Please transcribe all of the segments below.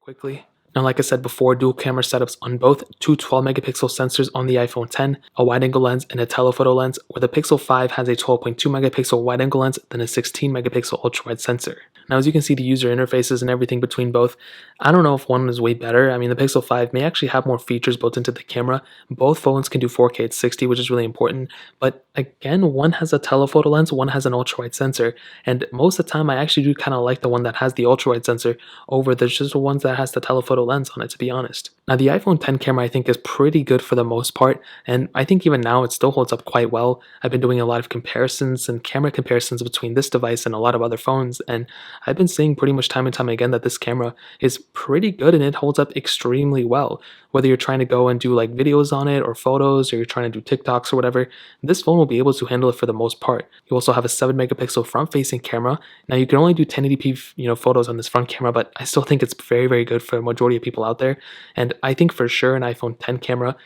quickly. Now, like I said before, dual camera setups on both, two 12 megapixel sensors on the iPhone 10, a wide angle lens and a telephoto lens, where the Pixel 5 has a 12.2 megapixel wide angle lens, then a 16 megapixel ultra wide sensor. Now, as you can see, the user interfaces and everything between both, I don't know if one is way better. I mean, the Pixel 5 may actually have more features built into the camera. Both phones can do 4K at 60, which is really important. But again, one has a telephoto lens, one has an ultra wide sensor. And most of the time, I actually do kind of like the one that has the ultra wide sensor over the just the ones that has the telephoto lens on it, to be honest. Now, the iPhone 10 camera I think is pretty good for the most part, and I think even now it still holds up quite well. I've been doing a lot of comparisons and camera comparisons between this device and a lot of other phones, and I've been seeing pretty much time and time again that this camera is pretty good and it holds up extremely well. Whether you're trying to go and do like videos on it or photos, or you're trying to do TikToks or whatever, this phone will be able to handle it for the most part. You also have a 7 megapixel front facing camera. Now, you can only do 1080p photos on this front camera, but I still think it's very good for a majority of people out there. And I think for sure an iPhone 10 camera,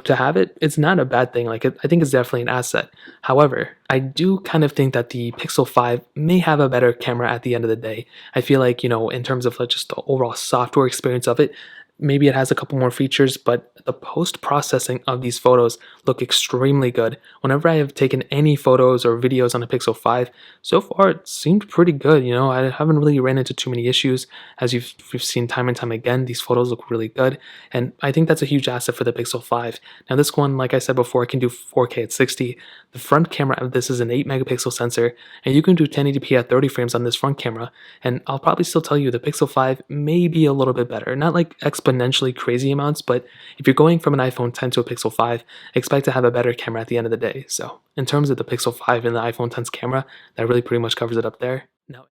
to have it, it's not a bad thing. I think it's definitely an asset. However, I do kind of think that the Pixel 5 may have a better camera at the end of the day. I feel like, in terms of like just the overall software experience of it, maybe it has a couple more features, but the post-processing of these photos look extremely good. Whenever I have taken any photos or videos on a Pixel 5, so far it seemed pretty good. I haven't really ran into too many issues. As we've seen time and time again, these photos look really good, and I think that's a huge asset for the Pixel 5. Now, this one, like I said before, it can do 4K at 60. The front camera of this is an 8 megapixel sensor, and you can do 1080p at 30 frames on this front camera. And I'll probably still tell you the Pixel 5 may be a little bit better, not like exponentially crazy amounts, but if you're going from an iPhone 10 to a Pixel 5, expect to have a better camera at the end of the day. So in terms of the Pixel 5 and the iPhone 10's camera, that really pretty much covers it up there. Now,